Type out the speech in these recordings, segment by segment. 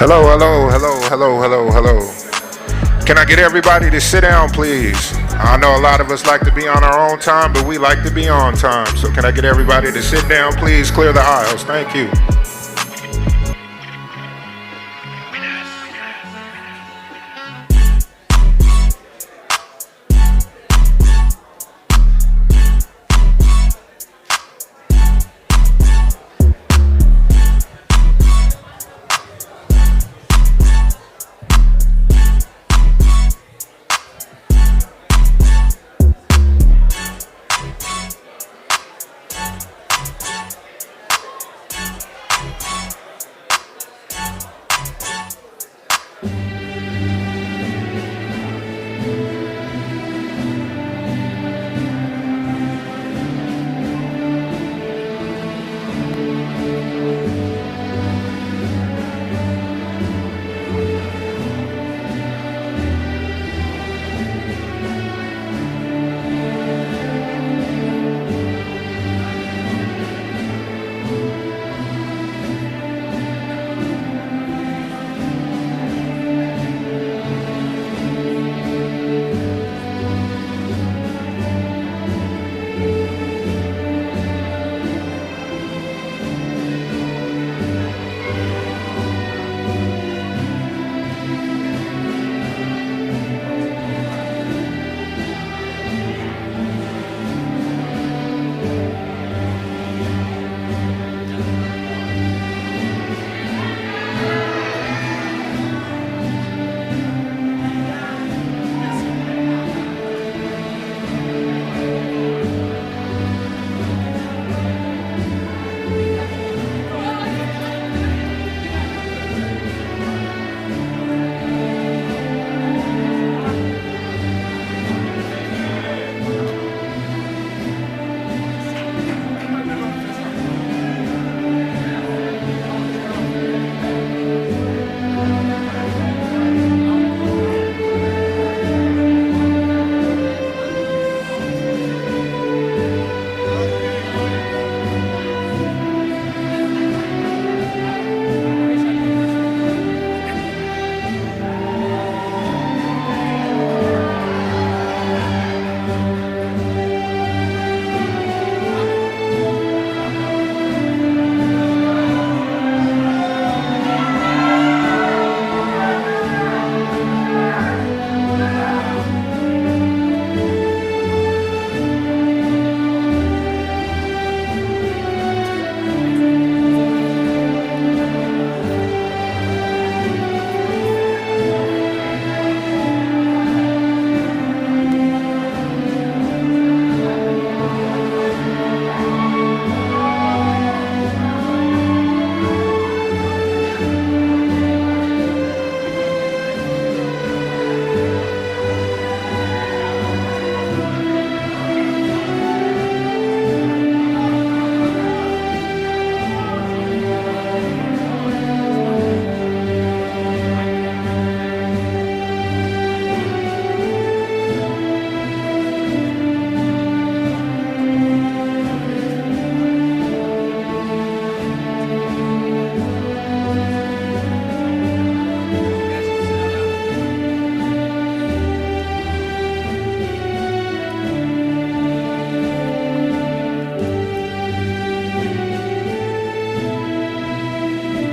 Hello, hello, hello, hello, hello, hello. Can I get everybody to sit down, please? I know a lot of us like to be on our own time, but we like to be on time. So can I get everybody to sit down, please? Clear the aisles. Thank you.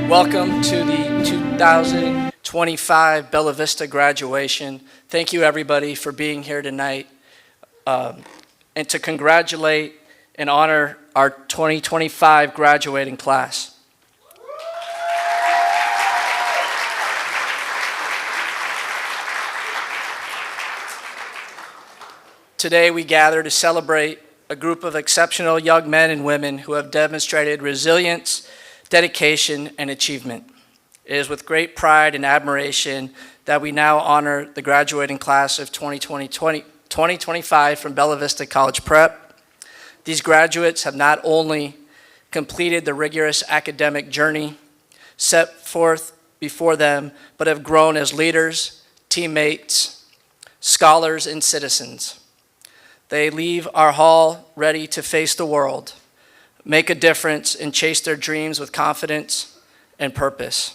Welcome to the 2025 Bella Vista graduation. Thank you everybody for being here tonight and to congratulate and honor our 2025 graduating class. Today we gather to celebrate a group of exceptional young men and women who have demonstrated resilience, dedication, and achievement. It is with great pride and admiration that we now honor the graduating class of 2025 from Bella Vista College Prep. These graduates have not only completed the rigorous academic journey set forth before them, but have grown as leaders, teammates, scholars, and citizens. They leave our hall ready to face the world, make a difference, and chase their dreams with confidence and purpose.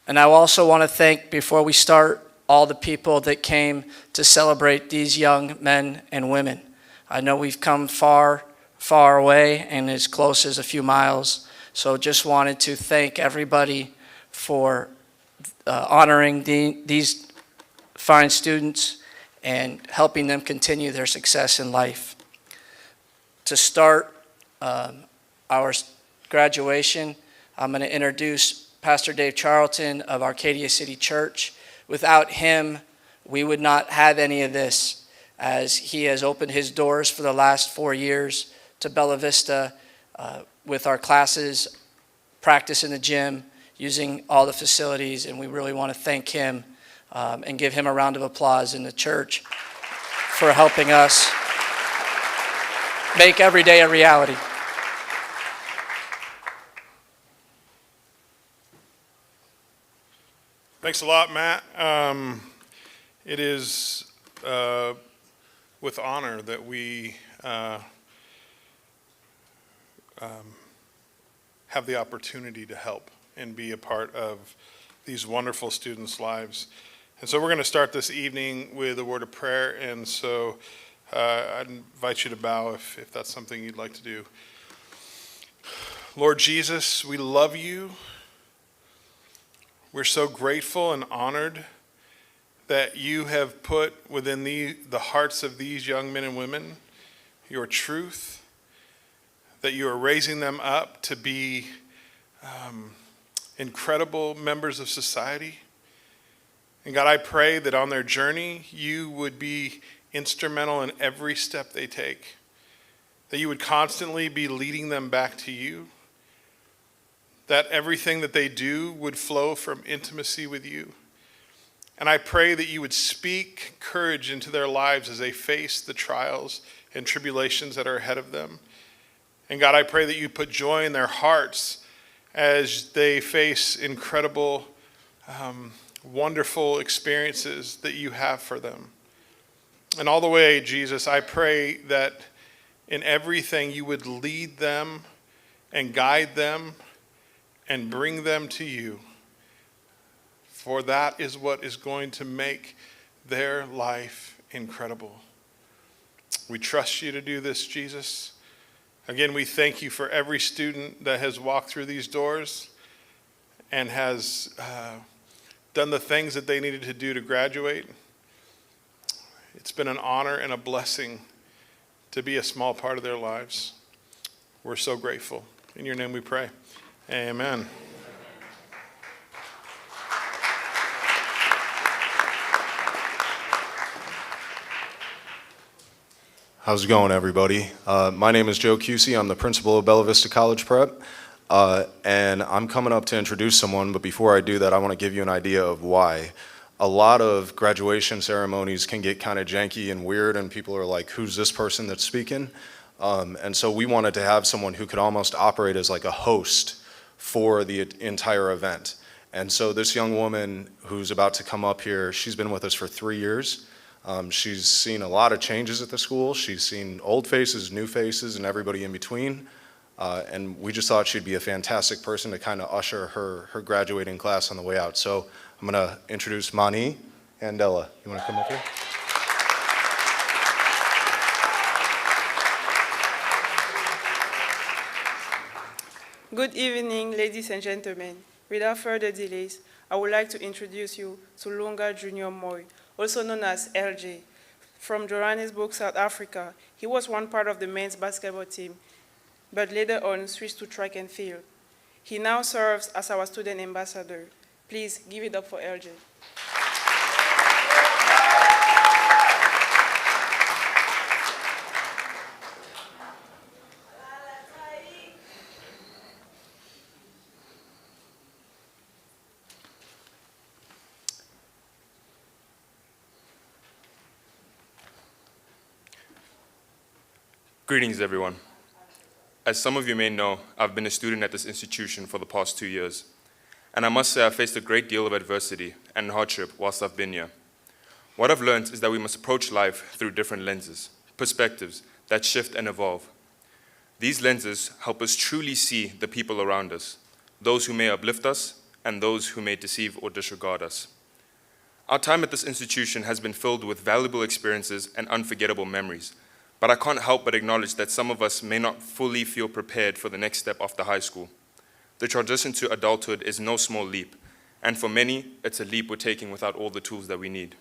And I also want to thank, before we start, all the people that came to celebrate these young men and women. I know we've come far, far away and as close as a few miles. So just wanted to thank everybody for honoring these fine students and helping them continue their success in life. To start our graduation, I'm going to introduce Pastor Dave Charlton of Arcadia City Church. Without him, we would not have any of this, as he has opened his doors for the last 4 years to Bella Vista with our classes, practice in the gym, using all the facilities, and we really want to thank him and give him a round of applause in the church for helping us make every day a reality. Thanks a lot, Matt. It is with honor that we have the opportunity to help and be a part of these wonderful students' lives. And so we're going to start this evening with a word of prayer, and so I'd invite you to bow if that's something you'd like to do. Lord Jesus, we love you. We're so grateful and honored that you have put within the hearts of these young men and women your truth, that you are raising them up to be incredible members of society. And God, I pray that on their journey, you would be instrumental in every step they take, that you would constantly be leading them back to you, that everything that they do would flow from intimacy with you. And I pray that you would speak courage into their lives as they face the trials and tribulations that are ahead of them. And God, I pray that you put joy in their hearts as they face incredible, wonderful experiences that you have for them. And all the way, Jesus, I pray that in everything you would lead them and guide them and bring them to you. For that is what is going to make their life incredible. We trust you to do this, Jesus. Again, we thank you for every student that has walked through these doors and has done the things that they needed to do to graduate. It's been an honor and a blessing to be a small part of their lives. We're so grateful. In your name we pray. Amen. How's it going, everybody? My name is Joe Cusey. I'm the principal of Bella Vista College Prep, and I'm coming up to introduce someone, but before I do that, I want to give you an idea of why. A lot of graduation ceremonies can get kind of janky and weird, and people are like, who's this person that's speaking? And so we wanted to have someone who could almost operate as like a host for the entire event. And so this young woman who's about to come up here, she's been with us for 3 years. She's seen a lot of changes at the school. She's seen old faces, new faces, and everybody in between. And we just thought she'd be a fantastic person to kind of usher her graduating class on the way out. So I'm going to introduce Mani and Ella. You want to come up here? Good evening, ladies and gentlemen. Without further delays, I would like to introduce you to Lunga Junior Moy, also known as LJ. From Johannesburg, South Africa, he was one part of the men's basketball team, but later on switched to track and field. He now serves as our student ambassador. Please give it up for LJ. Greetings, everyone. As some of you may know, I've been a student at this institution for the past 2 years, and I must say I've faced a great deal of adversity and hardship whilst I've been here. What I've learned is that we must approach life through different lenses, perspectives that shift and evolve. These lenses help us truly see the people around us, those who may uplift us and those who may deceive or disregard us. Our time at this institution has been filled with valuable experiences and unforgettable memories, but I can't help but acknowledge that some of us may not fully feel prepared for the next step after high school. The transition to adulthood is no small leap, and for many, it's a leap we're taking without all the tools that we need.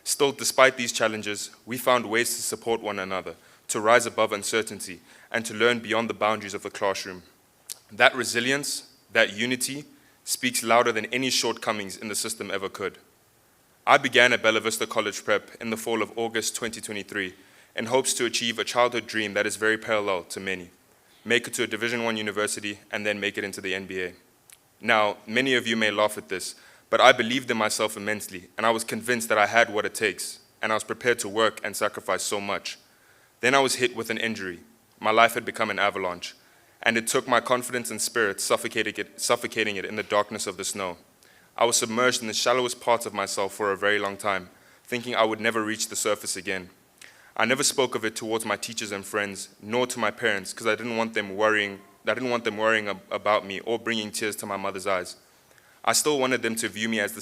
Still, despite these challenges, we found ways to support one another, to rise above uncertainty, and to learn beyond the boundaries of the classroom. That resilience, that unity, speaks louder than any shortcomings in the system ever could. I began at Bella Vista College Prep in the fall of August 2023 in hopes to achieve a childhood dream that is very parallel to many. Make it to a Division I university, and then make it into the NBA. Now, many of you may laugh at this, but I believed in myself immensely, and I was convinced that I had what it takes, and I was prepared to work and sacrifice so much. Then I was hit with an injury. My life had become an avalanche, and it took my confidence and spirit, suffocating it in the darkness of the snow. I was submerged in the shallowest parts of myself for a very long time, thinking I would never reach the surface again. I never spoke of it towards my teachers and friends, nor to my parents, because I didn't want them worrying about me or bringing tears to my mother's eyes. I still wanted them to view me as the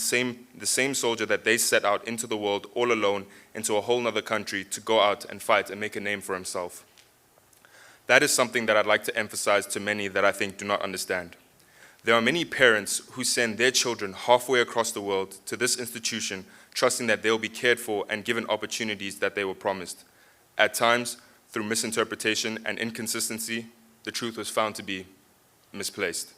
same soldier that they set out into the world all alone, into a whole nother country to go out and fight and make a name for himself. That is something that I'd like to emphasize to many that I think do not understand. There are many parents who send their children halfway across the world to this institution, trusting that they'll be cared for and given opportunities that they were promised. At times, through misinterpretation and inconsistency, the truth was found to be misplaced.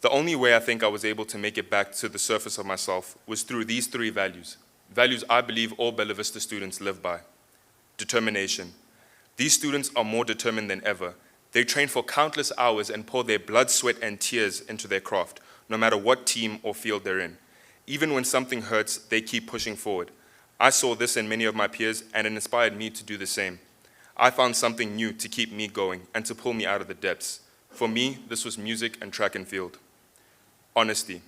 The only way I think I was able to make it back to the surface of myself was through these three values. Values I believe all Bella Vista students live by. Determination. These students are more determined than ever. They train for countless hours and pour their blood, sweat, and tears into their craft, no matter what team or field they're in. Even when something hurts, they keep pushing forward. I saw this in many of my peers, and it inspired me to do the same. I found something new to keep me going and to pull me out of the depths. For me, this was music and track and field. Honesty.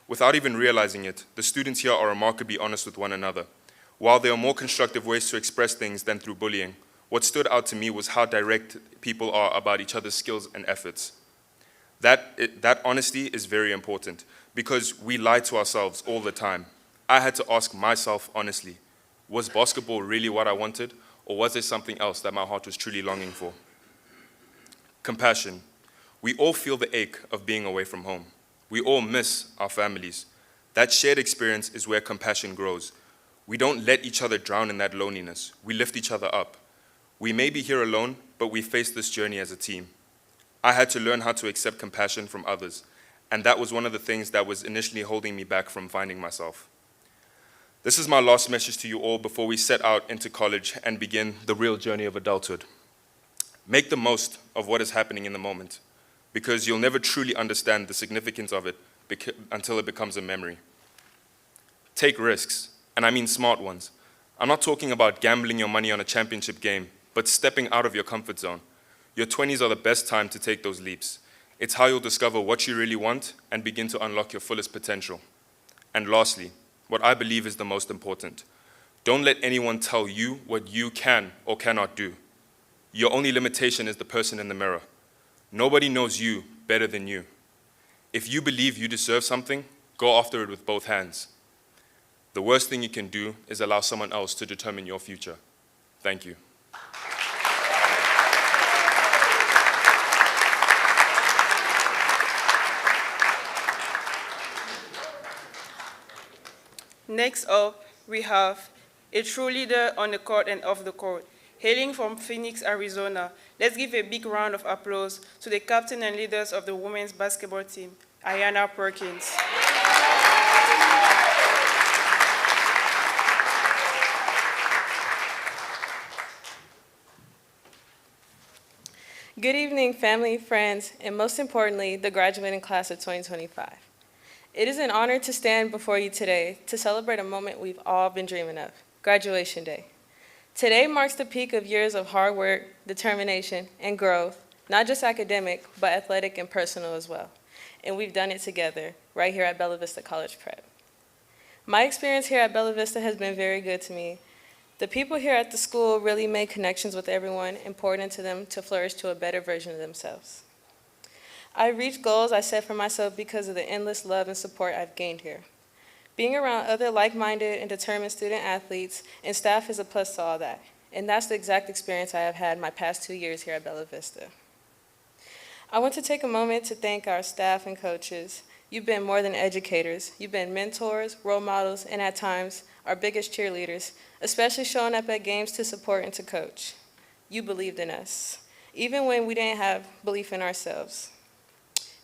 Without even realizing it, the students here are remarkably honest with one another. While there are more constructive ways to express things than through bullying, what stood out to me was how direct people are about each other's skills and efforts. That honesty is very important because we lie to ourselves all the time. I had to ask myself honestly, was basketball really what I wanted, or was there something else that my heart was truly longing for? Compassion. We all feel the ache of being away from home. We all miss our families. That shared experience is where compassion grows. We don't let each other drown in that loneliness. We lift each other up. We may be here alone, but we face this journey as a team. I had to learn how to accept compassion from others, and that was one of the things that was initially holding me back from finding myself. This is my last message to you all before we set out into college and begin the real journey of adulthood. Make the most of what is happening in the moment, because you'll never truly understand the significance of it until it becomes a memory. Take risks, and I mean smart ones. I'm not talking about gambling your money on a championship game, but stepping out of your comfort zone. Your 20s are the best time to take those leaps. It's how you'll discover what you really want and begin to unlock your fullest potential. And lastly, what I believe is the most important. Don't let anyone tell you what you can or cannot do. Your only limitation is the person in the mirror. Nobody knows you better than you. If you believe you deserve something, go after it with both hands. The worst thing you can do is allow someone else to determine your future. Thank you. Next up, we have a true leader on the court and off the court. Hailing from Phoenix, Arizona, let's give a big round of applause to the captain and leaders of the women's basketball team, Ayanna Perkins. Good evening, family, friends, and most importantly, the graduating class of 2025. It is an honor to stand before you today to celebrate a moment we've all been dreaming of, graduation day. Today marks the peak of years of hard work, determination, and growth, not just academic, but athletic and personal as well. And we've done it together, right here at Bella Vista College Prep. My experience here at Bella Vista has been very good to me. The people here at the school really make connections with everyone, important to them to flourish to a better version of themselves. I reached goals I set for myself because of the endless love and support I've gained here. Being around other like-minded and determined student athletes and staff is a plus to all that. And that's the exact experience I have had my past 2 years here at Bella Vista. I want to take a moment to thank our staff and coaches. You've been more than educators. You've been mentors, role models, and at times, our biggest cheerleaders, especially showing up at games to support and to coach. You believed in us, even when we didn't have belief in ourselves.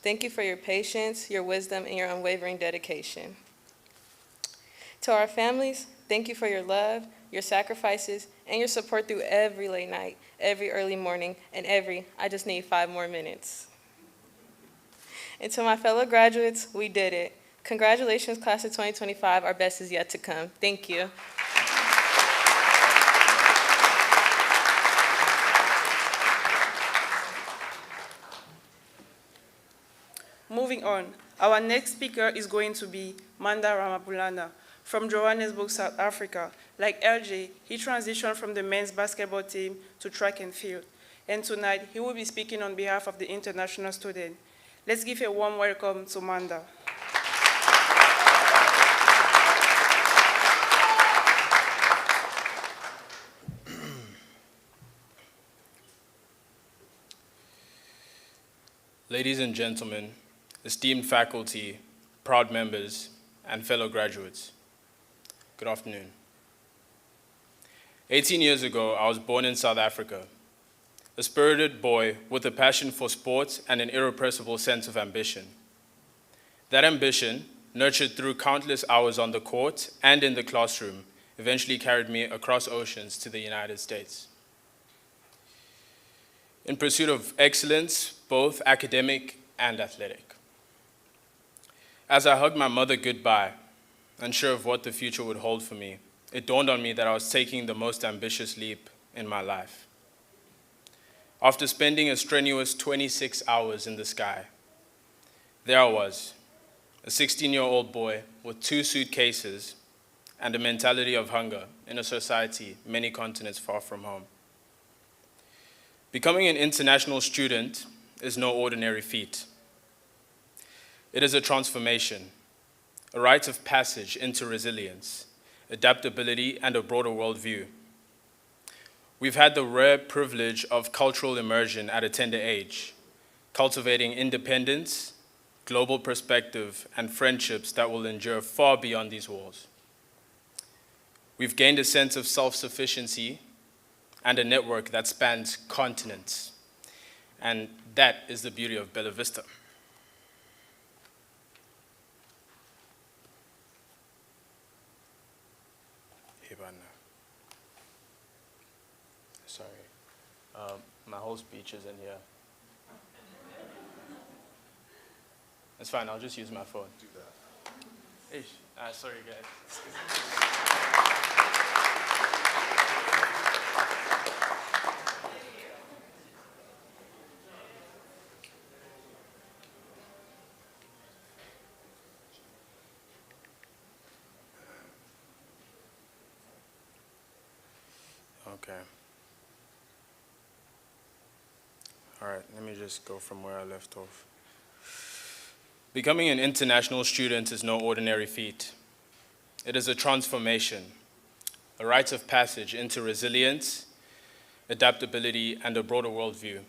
Thank you for your patience, your wisdom, and your unwavering dedication. To our families, thank you for your love, your sacrifices, and your support through every late night, every early morning, and I just need 5 more minutes. And to my fellow graduates, we did it. Congratulations, class of 2025. Our best is yet to come. Thank you. Moving on, our next speaker is going to be Manda Ramapulana from Johannesburg, South Africa. Like LJ, he transitioned from the men's basketball team to track and field. And tonight, he will be speaking on behalf of the international student. Let's give a warm welcome to Manda. Ladies and gentlemen, esteemed faculty, proud members, and fellow graduates, good afternoon. 18 years ago, I was born in South Africa, a spirited boy with a passion for sports and an irrepressible sense of ambition. That ambition, nurtured through countless hours on the court and in the classroom, eventually carried me across oceans to the United States. In pursuit of excellence, both academic and athletic. As I hugged my mother goodbye, unsure of what the future would hold for me, it dawned on me that I was taking the most ambitious leap in my life. After spending a strenuous 26 hours in the sky, there I was, a 16-year-old boy with 2 suitcases and a mentality of hunger in a society many continents far from home. Becoming an international student is no ordinary feat. It is a transformation, a rite of passage into resilience, adaptability, and a broader worldview. We've had the rare privilege of cultural immersion at a tender age, cultivating independence, global perspective, and friendships that will endure far beyond these walls. We've gained a sense of self-sufficiency and a network that spans continents. And that is the beauty of Bella Vista. Sorry, my whole speech is in here. It's fine, I'll just use my phone. Do that. Ish. Sorry, guys. Okay. All right, let me just go from where I left off. Becoming an international student is no ordinary feat. It is a transformation, a rite of passage into resilience, adaptability, and a broader worldview.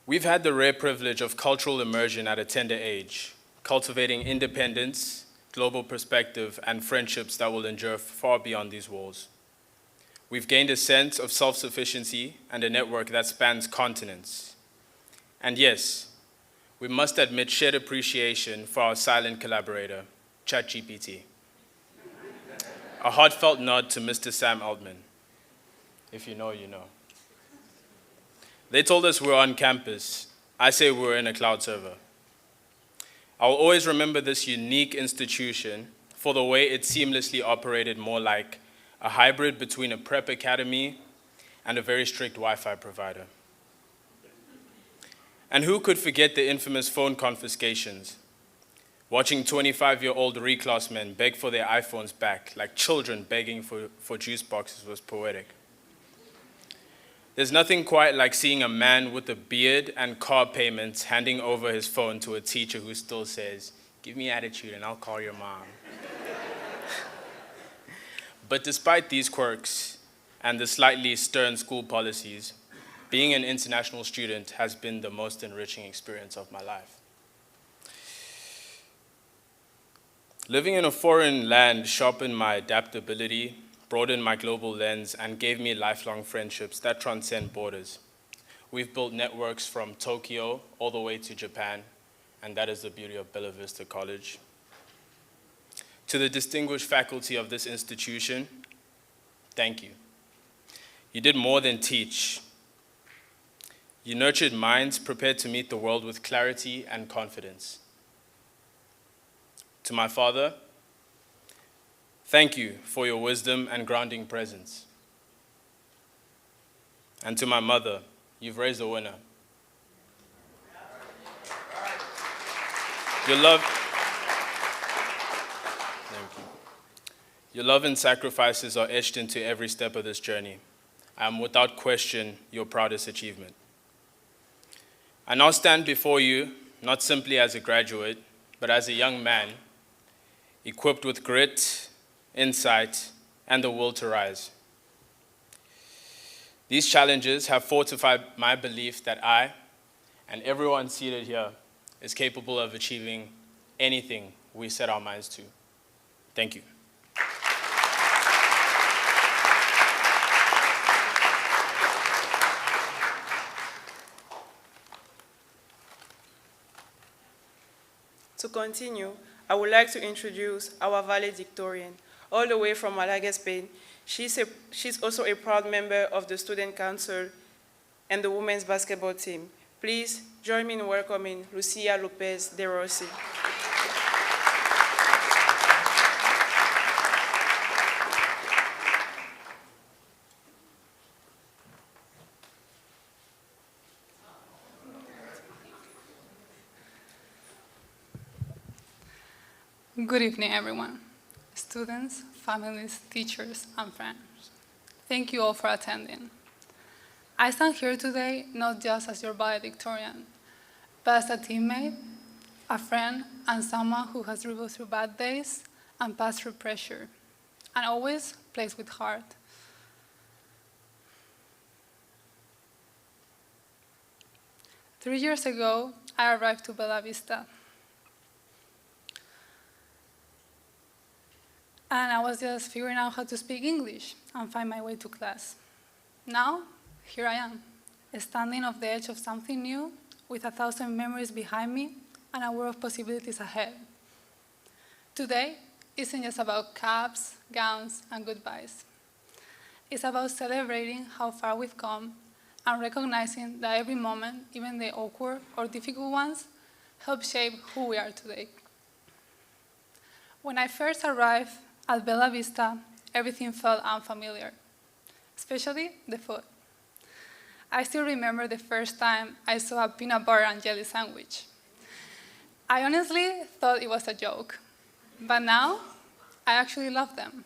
We've had the rare privilege of cultural immersion at a tender age, cultivating independence, global perspective, and friendships that will endure far beyond these walls. We've gained a sense of self-sufficiency and a network that spans continents. And yes, we must admit shared appreciation for our silent collaborator, ChatGPT. A heartfelt nod to Mr. Sam Altman. If you know, you know. They told us we were on campus. I say we were in a cloud server. I'll always remember this unique institution for the way it seamlessly operated more like a hybrid between a prep academy and a very strict Wi-Fi provider. And who could forget the infamous phone confiscations? Watching 25-year-old reclassmen beg for their iPhones back, like children begging for juice boxes, was poetic. There's nothing quite like seeing a man with a beard and car payments handing over his phone to a teacher who still says, "Give me attitude and I'll call your mom." But despite these quirks and the slightly stern school policies, being an international student has been the most enriching experience of my life. Living in a foreign land sharpened my adaptability, broadened my global lens, and gave me lifelong friendships that transcend borders. We've built networks from Tokyo all the way to Japan, and that is the beauty of Bella Vista College. To the distinguished faculty of this institution, thank you. You did more than teach. You nurtured minds prepared to meet the world with clarity and confidence. To my father, thank you for your wisdom and grounding presence. And to my mother, you've raised a winner. Your love, thank you. Your love and sacrifices are etched into every step of this journey. I am without question your proudest achievement. I now stand before you, not simply as a graduate, but as a young man, equipped with grit, insight, and the will to rise. These challenges have fortified my belief that I, and everyone seated here, is capable of achieving anything we set our minds to. Thank you. To continue, I would like to introduce our valedictorian, all the way from Malaga, Spain. She's also a proud member of the Student Council and the women's basketball team. Please join me in welcoming Lucia Lopez de Rossi. Good evening, everyone. Students, families, teachers, and friends. Thank you all for attending. I stand here today not just as your valedictorian, but as a teammate, a friend, and someone who has dribbled through bad days and passed through pressure, and always plays with heart. Three years ago, I arrived to Bella Vista. And I was just figuring out how to speak English and find my way to class. Now, here I am, standing off the edge of something new with 1,000 memories behind me and a world of possibilities ahead. Today isn't just about caps, gowns, and goodbyes. It's about celebrating how far we've come and recognizing that every moment, even the awkward or difficult ones, help shape who we are today. When I first arrived at Bella Vista, everything felt unfamiliar, especially the food. I still remember the first time I saw a peanut butter and jelly sandwich. I honestly thought it was a joke, but now I actually love them.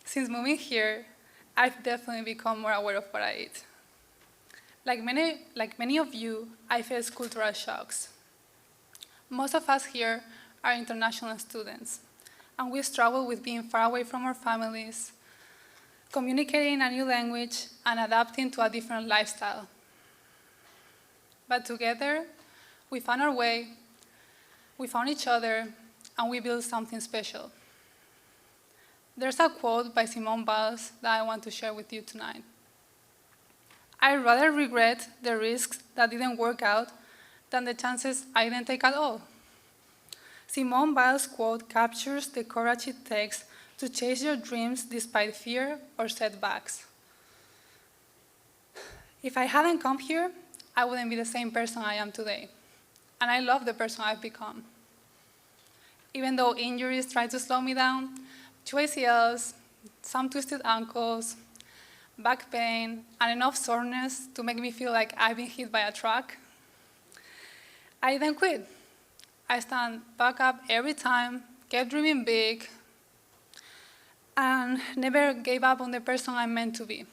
Since moving here, I've definitely become more aware of what I eat. Like many of you, I face cultural shocks. Most of us here are international students, and we struggle with being far away from our families, communicating a new language, and adapting to a different lifestyle. But together, we found our way, we found each other, and we built something special. There's a quote by Simone Biles that I want to share with you tonight. "I'd rather regret the risks that didn't work out than the chances I didn't take at all." Simone Biles' quote captures the courage it takes to chase your dreams despite fear or setbacks. If I hadn't come here, I wouldn't be the same person I am today. And I love the person I've become. Even though injuries try to slow me down, 2 ACLs, some twisted ankles, back pain, and enough soreness to make me feel like I've been hit by a truck, I didn't quit. I stand back up every time, kept dreaming big, and never gave up on the person I'm meant to be.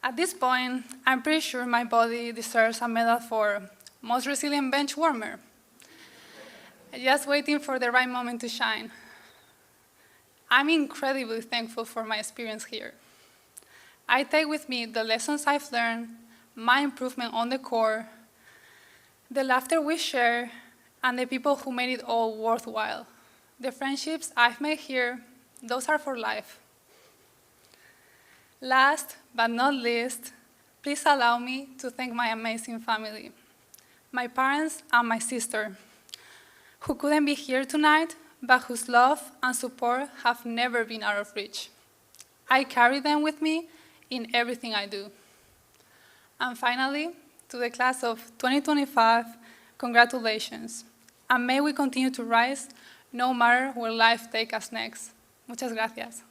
At this point, I'm pretty sure my body deserves a medal for most resilient bench warmer. Just waiting for the right moment to shine. I'm incredibly thankful for my experience here. I take with me the lessons I've learned, my improvement on the court, the laughter we share, and the people who made it all worthwhile. The friendships I've made here, those are for life. Last but not least, please allow me to thank my amazing family, my parents and my sister, who couldn't be here tonight, but whose love and support have never been out of reach. I carry them with me in everything I do. And finally, to the class of 2025, congratulations. And may we continue to rise no matter where life takes us next. Muchas gracias.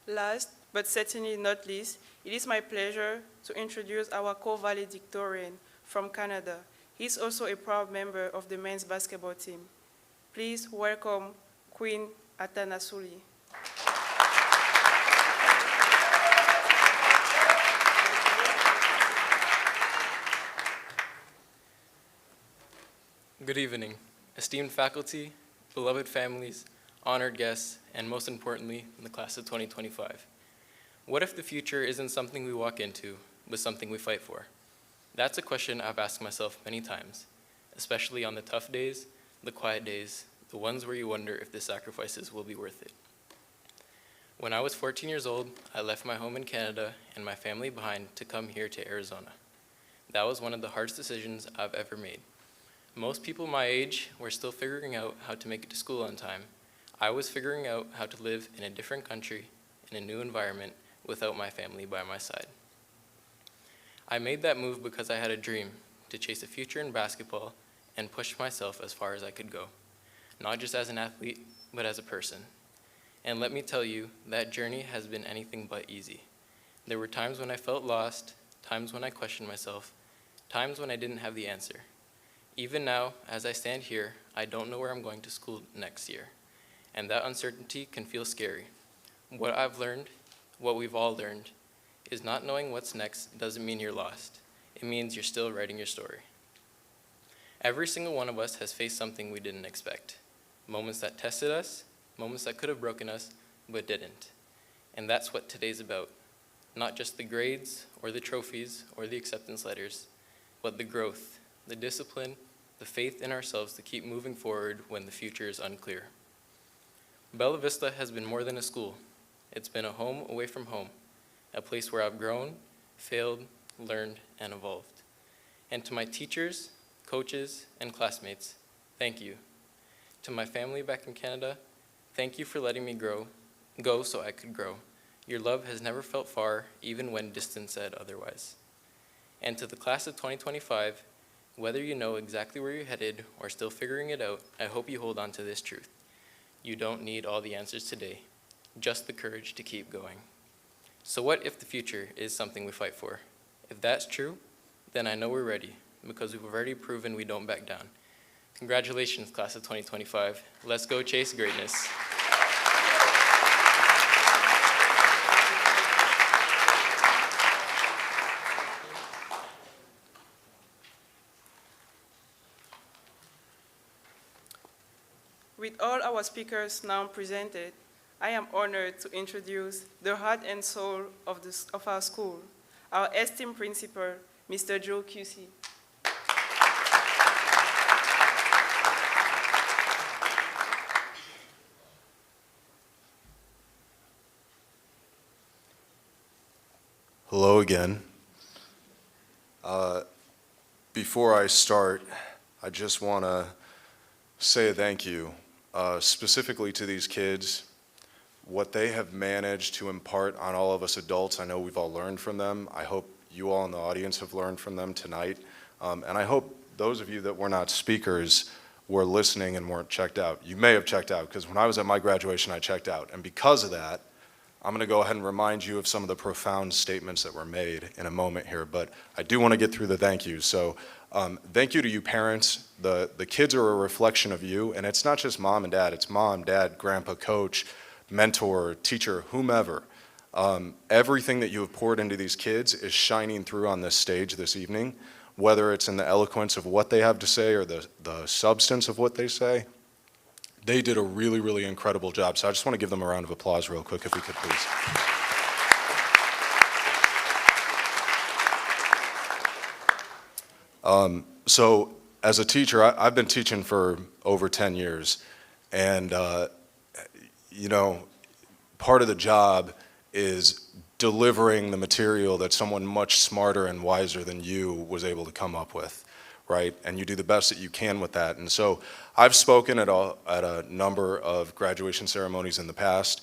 Last, but certainly not least, it is my pleasure to introduce our co-valedictorian from Canada. He's also a proud member of the men's basketball team. Please welcome Queen Atanasuli. Good evening, esteemed faculty, beloved families, honored guests, and most importantly, the class of 2025. What if the future isn't something we walk into, but something we fight for? That's a question I've asked myself many times, especially on the tough days, the quiet days, the ones where you wonder if the sacrifices will be worth it. When I was 14 years old, I left my home in Canada and my family behind to come here to Arizona. That was one of the hardest decisions I've ever made. Most people my age were still figuring out how to make it to school on time. I was figuring out how to live in a different country, in a new environment, without my family by my side. I made that move because I had a dream to chase a future in basketball and push myself as far as I could go, not just as an athlete, but as a person. And let me tell you, that journey has been anything but easy. There were times when I felt lost, times when I questioned myself, times when I didn't have the answer. Even now, as I stand here, I don't know where I'm going to school next year, and that uncertainty can feel scary. What I've learned, what we've all learned, is not knowing what's next doesn't mean you're lost. It means you're still writing your story. Every single one of us has faced something we didn't expect. Moments that tested us, moments that could have broken us, but didn't. And that's what today's about. Not just the grades, or the trophies, or the acceptance letters, but the growth, the discipline, the faith in ourselves to keep moving forward when the future is unclear. Bella Vista has been more than a school. It's been a home away from home, a place where I've grown, failed, learned, and evolved. And to my teachers, coaches, and classmates, thank you. To my family back in Canada, thank you for letting me go so I could grow. Your love has never felt far, even when distance said otherwise. And to the class of 2025, whether you know exactly where you're headed or still figuring it out, I hope you hold on to this truth. You don't need all the answers today, just the courage to keep going. So what if the future is something we fight for? If that's true, then I know we're ready, because we've already proven we don't back down. Congratulations, class of 2025. Let's go chase greatness. With all our speakers now presented, I am honored to introduce the heart and soul of our school, our esteemed principal, Mr. Joe QC. Hello again. Before I start, I just want to say a thank you, specifically to these kids. What they have managed to impart on all of us adults, I know we've all learned from them. I hope you all in the audience have learned from them tonight. And I hope those of you that were not speakers were listening and weren't checked out. You may have checked out, because when I was at my graduation, I checked out. And because of that, I'm going to go ahead and remind you of some of the profound statements that were made in a moment here, but I do want to get through the thank yous. So thank you to you parents. The kids are a reflection of you, and it's not just mom and dad, it's mom, dad, grandpa, coach, mentor, teacher, whomever. Everything that you have poured into these kids is shining through on this stage this evening, whether it's in the eloquence of what they have to say or the substance of what they say. They did a really, really incredible job. So I just want to give them a round of applause real quick, if we could, please. So as a teacher, I've been teaching for over 10 years. And, you know, part of the job is delivering the material that someone much smarter and wiser than you was able to come up with, right? And you do the best that you can with that. And so I've spoken at a number of graduation ceremonies in the past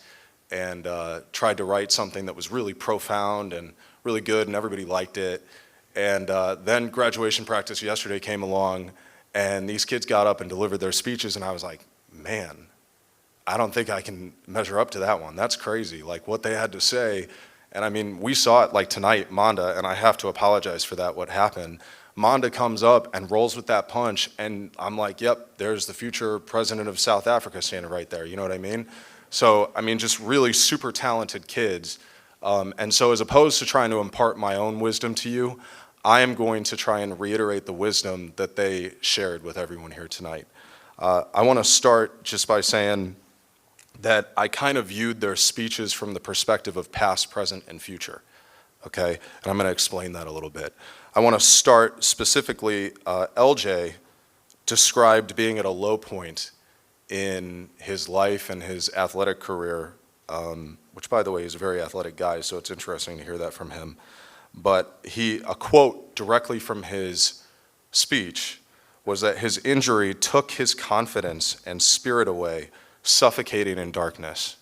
and tried to write something that was really profound and really good, and everybody liked it. And then graduation practice yesterday came along, and these kids got up and delivered their speeches, and I was like, man, I don't think I can measure up to that one. That's crazy, like what they had to say. And I mean, we saw it like tonight, Monda, and I have to apologize for that, what happened. Monda comes up and rolls with that punch, and I'm like, yep, there's the future president of South Africa standing right there, you know what I mean? So, I mean, just really super talented kids. And so as opposed to trying to impart my own wisdom to you, I am going to try and reiterate the wisdom that they shared with everyone here tonight. I want to start just by saying that I kind of viewed their speeches from the perspective of past, present, and future, okay? And I'm going to explain that a little bit. I want to start specifically, LJ described being at a low point in his life and his athletic career, which, by the way, he's a very athletic guy, so it's interesting to hear that from him. But a quote directly from his speech was that his injury took his confidence and spirit away, suffocating in darkness.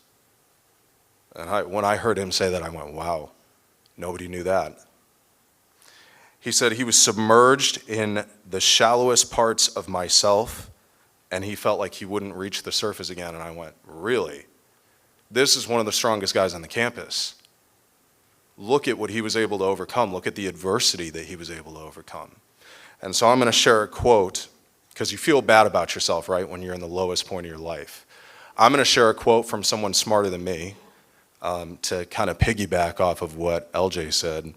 And when I heard him say that, I went, wow, nobody knew that. He said he was submerged in the shallowest parts of myself, and he felt like he wouldn't reach the surface again. And I went, really? This is one of the strongest guys on the campus. Look at what he was able to overcome. Look at the adversity that he was able to overcome. And so I'm going to share a quote, because you feel bad about yourself, right, when you're in the lowest point of your life. I'm going to share a quote from someone smarter than me to kind of piggyback off of what LJ said.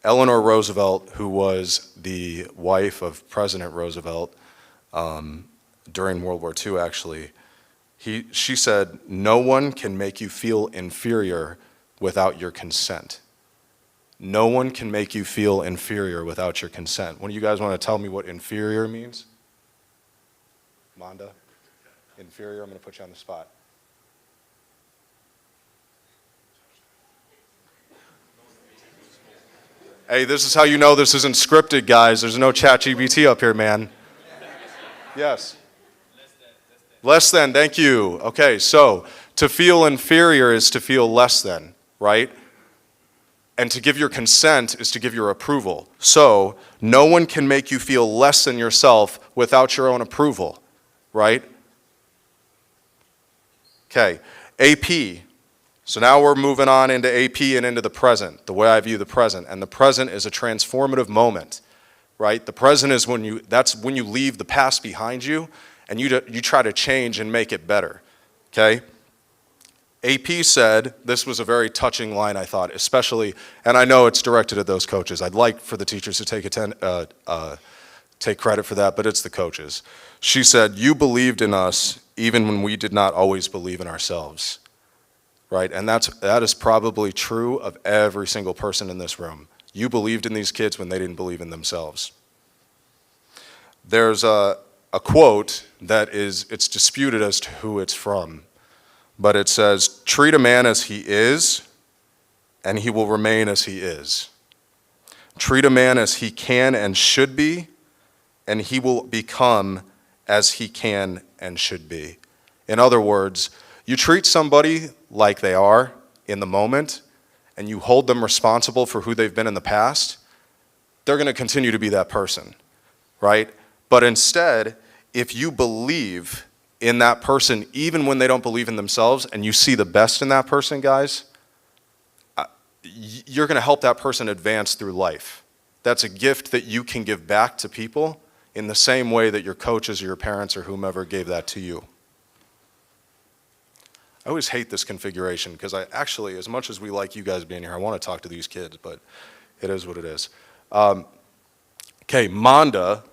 Eleanor Roosevelt, who was the wife of President Roosevelt during World War II, actually, she said, "No one can make you feel inferior without your consent." No one can make you feel inferior without your consent. One of you guys want to tell me what inferior means? Monda? Inferior, I'm going to put you on the spot. Hey, this is how you know this isn't scripted, guys. There's no ChatGPT up here, man. Yes. Less than, thank you. Okay, so to feel inferior is to feel less than, right? And to give your consent is to give your approval. So no one can make you feel less than yourself without your own approval, right? Okay, AP. So now we're moving on into AP and into the present, the way I view the present. And the present is a transformative moment, right? The present is that's when you leave the past behind you and you try to change and make it better, okay? AP said, this was a very touching line, I thought, especially, and I know it's directed at those coaches. I'd like for the teachers to take credit for that, but it's the coaches. She said, "You believed in us even when we did not always believe in ourselves." Right, and that is probably true of every single person in this room. You believed in these kids when they didn't believe in themselves. There's a quote that it's disputed as to who it's from. But it says, "Treat a man as he is, and he will remain as he is. Treat a man as he can and should be, and he will become as he can and should be." In other words, you treat somebody like they are in the moment, and you hold them responsible for who they've been in the past, they're going to continue to be that person, right? But instead, if you believe in that person, even when they don't believe in themselves, and you see the best in that person, guys, you're going to help that person advance through life. That's a gift that you can give back to people in the same way that your coaches or your parents or whomever gave that to you. I always hate this configuration because I actually, as much as we like you guys being here, I want to talk to these kids, but it is what it is. Okay, Manda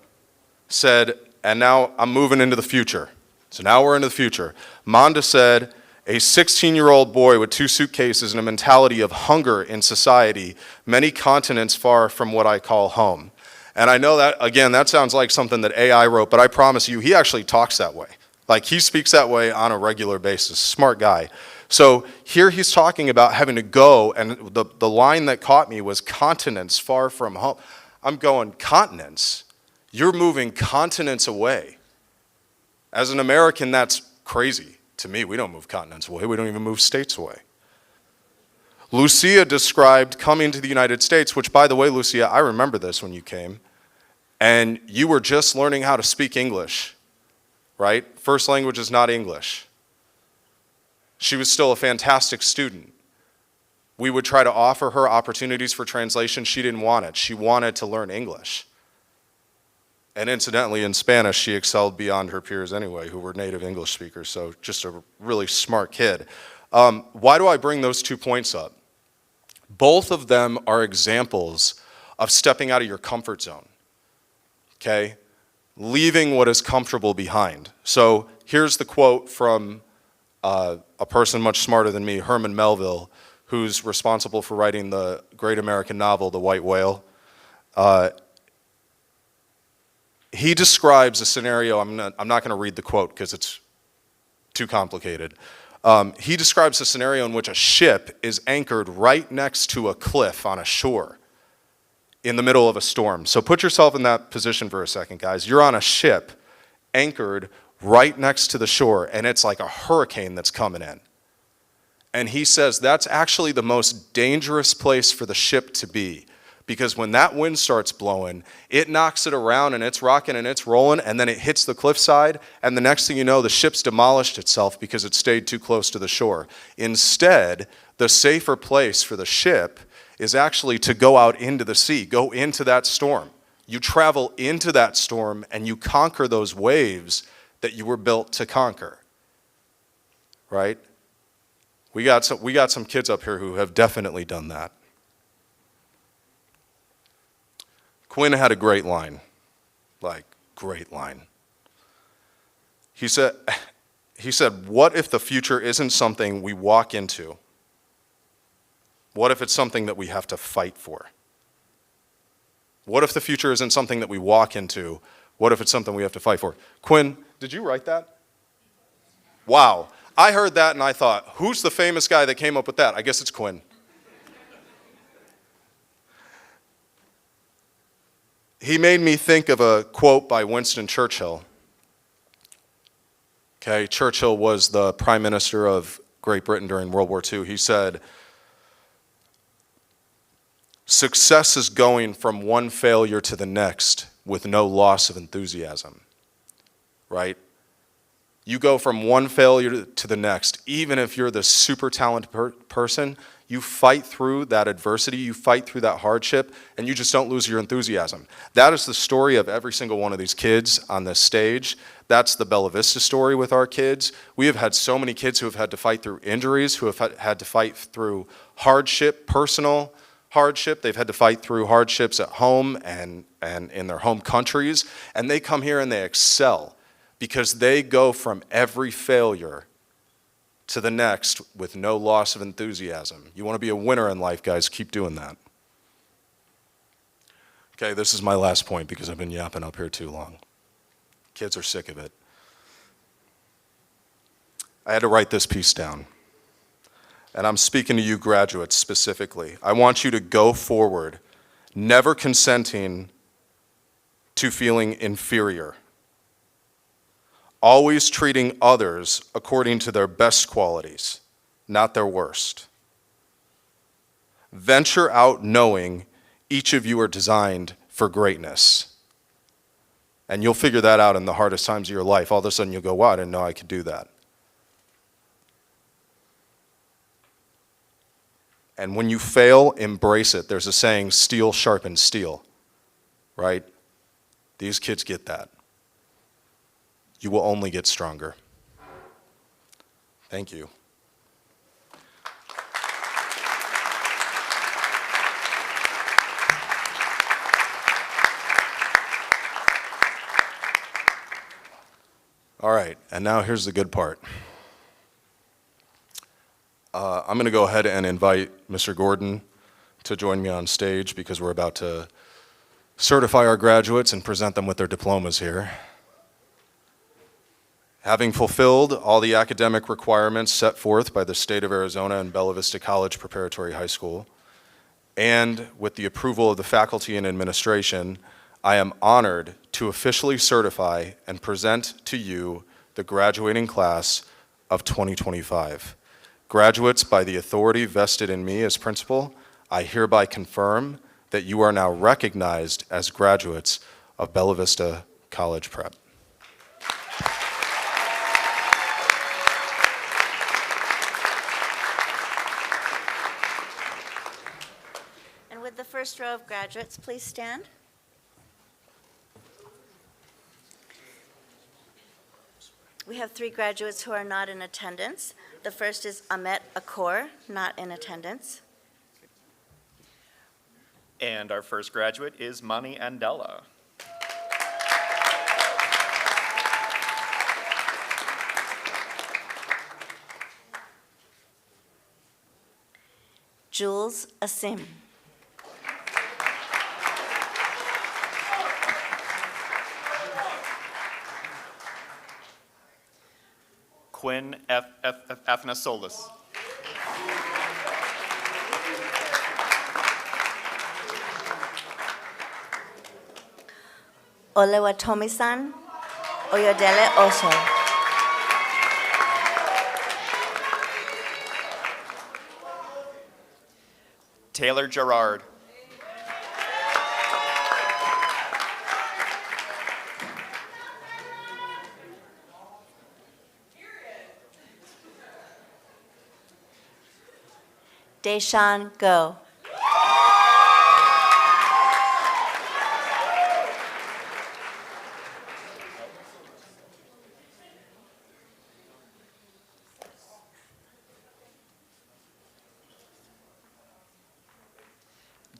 said, and now I'm moving into the future. So now we're into the future. Manda said, a 16-year-old boy with 2 suitcases and a mentality of hunger in society, many continents far from what I call home. And I know that, again, that sounds like something that AI wrote, but I promise you, he actually talks that way. Like, he speaks that way on a regular basis. Smart guy. So here he's talking about having to go, and the line that caught me was continents far from home. I'm going, continents? You're moving continents away. As an American, that's crazy. To me, we don't move continents away. We don't even move states away. Lucia described coming to the United States, which, by the way, Lucia, I remember this when you came, and you were just learning how to speak English, right? First language is not English. She was still a fantastic student. We would try to offer her opportunities for translation. She didn't want it. She wanted to learn English. And incidentally, in Spanish, she excelled beyond her peers anyway, who were native English speakers, so just a really smart kid. Why do I bring those 2 points up? Both of them are examples of stepping out of your comfort zone, okay? Leaving what is comfortable behind. So here's the quote from a person much smarter than me, Herman Melville, who's responsible for writing the great American novel, The White Whale. He describes a scenario, I'm not going to read the quote because it's too complicated. He describes a scenario in which a ship is anchored right next to a cliff on a shore in the middle of a storm. So put yourself in that position for a second, guys. You're on a ship anchored right next to the shore, and it's like a hurricane that's coming in. And he says that's actually the most dangerous place for the ship to be, because when that wind starts blowing, it knocks it around and it's rocking and it's rolling, and then it hits the cliffside, and the next thing you know, the ship's demolished itself because it stayed too close to the shore. Instead, the safer place for the ship is actually to go out into the sea, go into that storm. You travel into that storm and you conquer those waves that you were built to conquer, right? We got some kids up here who have definitely done that. Quinn had a great line, like, great line. He said, what if the future isn't something we walk into? What if it's something that we have to fight for? What if the future isn't something that we walk into? What if it's something we have to fight for? Quinn, did you write that? Wow. I heard that and I thought, who's the famous guy that came up with that? I guess it's Quinn. He made me think of a quote by Winston Churchill. Okay, Churchill was the Prime Minister of Great Britain during World War II. He said, success is going from one failure to the next with no loss of enthusiasm, right? You go from one failure to the next. Even if you're the super talented person, you fight through that adversity, you fight through that hardship, and you just don't lose your enthusiasm. That is the story of every single one of these kids on this stage. That's the Bella Vista story with our kids. We have had so many kids who have had to fight through injuries, who have had to fight through hardship, personal hardship. They've had to fight through hardships at home and in their home countries, and they come here and they excel because they go from every failure to the next with no loss of enthusiasm. You want to be a winner in life, guys, keep doing that. Okay, this is my last point because I've been yapping up here too long. Kids are sick of it. I had to write this piece down. And I'm speaking to you graduates specifically. I want you to go forward, never consenting to feeling inferior. Always treating others according to their best qualities, not their worst. Venture out knowing each of you are designed for greatness. And you'll figure that out in the hardest times of your life. All of a sudden you'll go, wow, I didn't know I could do that. And when you fail, embrace it. There's a saying, steel sharpens steel, right? These kids get that. You will only get stronger. Thank you. All right, and now here's the good part. I'm going to go ahead and invite Mr. Gordon to join me on stage because we're about to certify our graduates and present them with their diplomas here. Having fulfilled all the academic requirements set forth by the state of Arizona and Bella Vista College Preparatory High School, and with the approval of the faculty and administration, I am honored to officially certify and present to you the graduating class of 2025. Graduates, by the authority vested in me as principal, I hereby confirm that you are now recognized as graduates of Bella Vista College Prep. And would the first row of graduates please stand? We have 3 graduates who are not in attendance. The first is Ahmet Akor, not in attendance. And our first graduate is Mani Andela. Jules Asim. Quinn Afnasolis. Olewatomi-san Oyodele Oso. Taylor Gerard. Deshaun Go.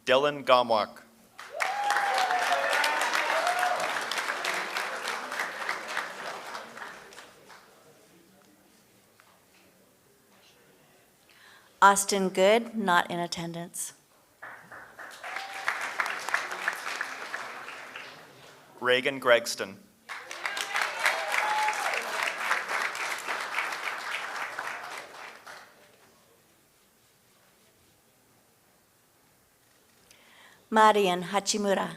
Dylan Gomwak. Austin Good, not in attendance. Reagan Gregston. Marian Hachimura.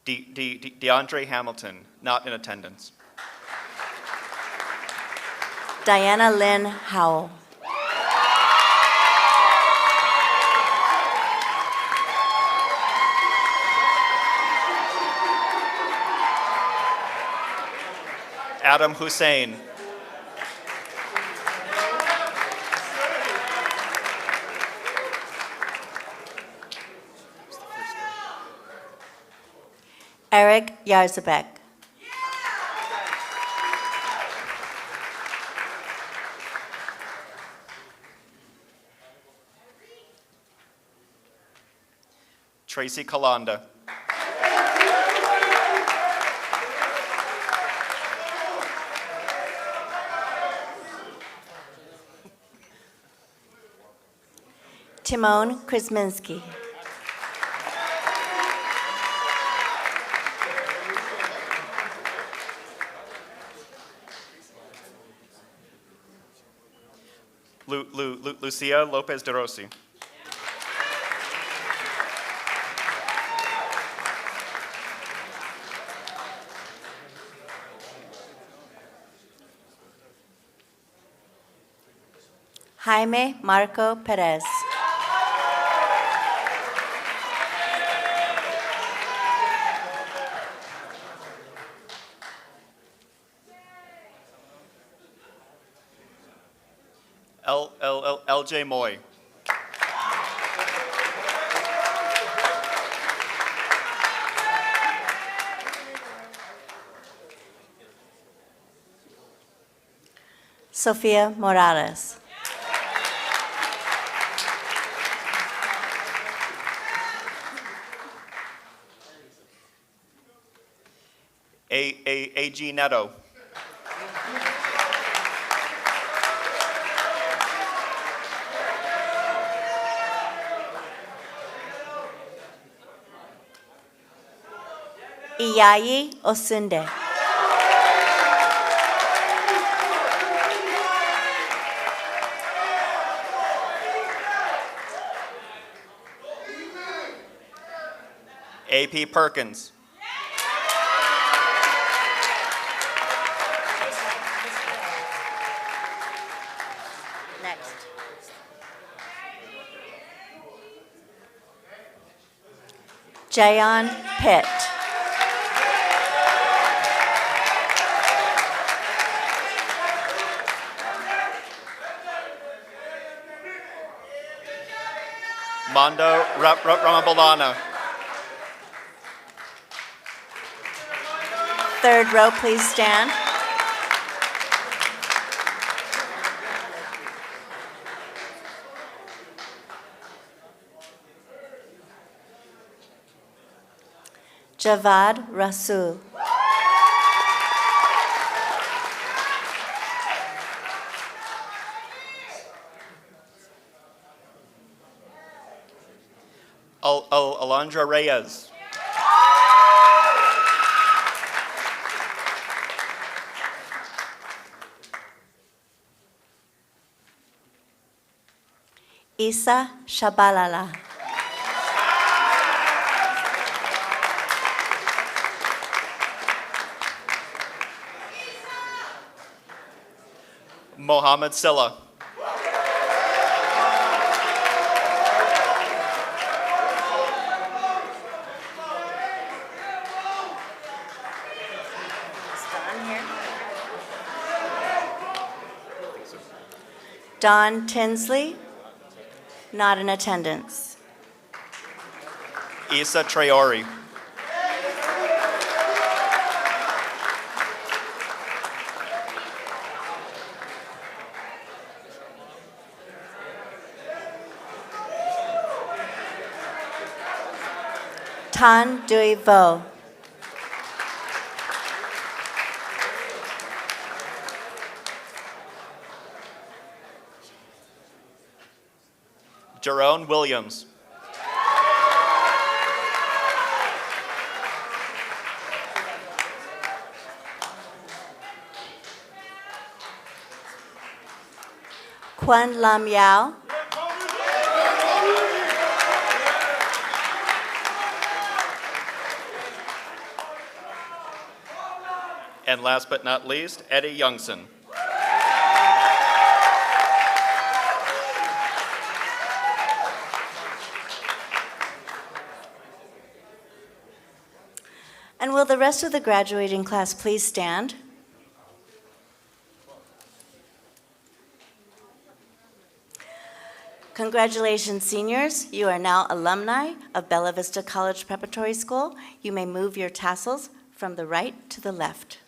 DeAndre Hamilton, not in attendance. Diana Lynn Howell. Adam Hussein. Eric Yarzabek. Tracy Kalanda. Timon Krasminski. Lucia Lopez de Rossi. Jaime Marco Perez. LJ Moy. Sofia Morales. A.G. Neto. Iyayi Osunde. A.P. Perkins. Next. Jayon Pitt. Mondo Ramabalana. Third row, please stand. Javad Rasul. Alondra Reyes. Isa Shabalala. Mohammed Silla. Don Tinsley, not in attendance. Issa Traore. Tan Dui Vo. Jerome Williams. Quan Lam Yao. And last but not least, Eddie Youngson. And will the rest of the graduating class please stand? Congratulations, seniors. You are now alumni of Bella Vista College Preparatory School. You may move your tassels from the right to the left.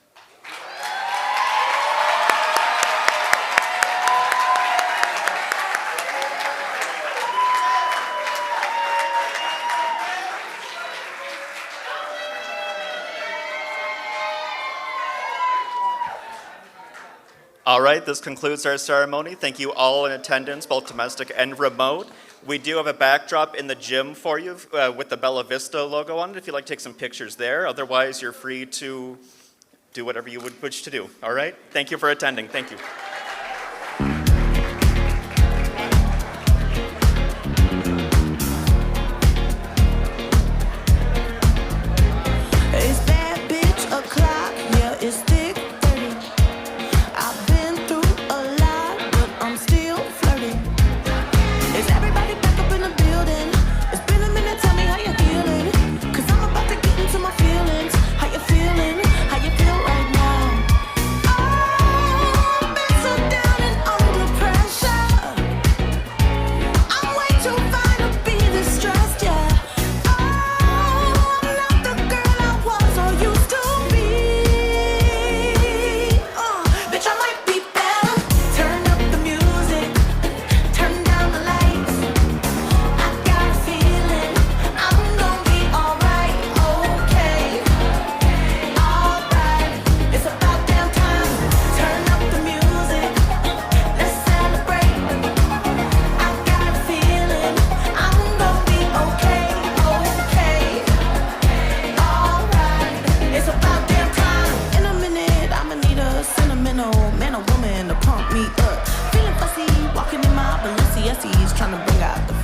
All right, this concludes our ceremony. Thank you all in attendance, both domestic and remote. We do have a backdrop in the gym for you with the Bella Vista logo on it if you'd like to take some pictures there. Otherwise, you're free to do whatever you would wish to do. All right? Thank you for attending. Thank you. Is that bitch o'clock? Yeah, it's thick 30. I've been through a lot, but I'm still flirty. Balenciennes trying to bring out the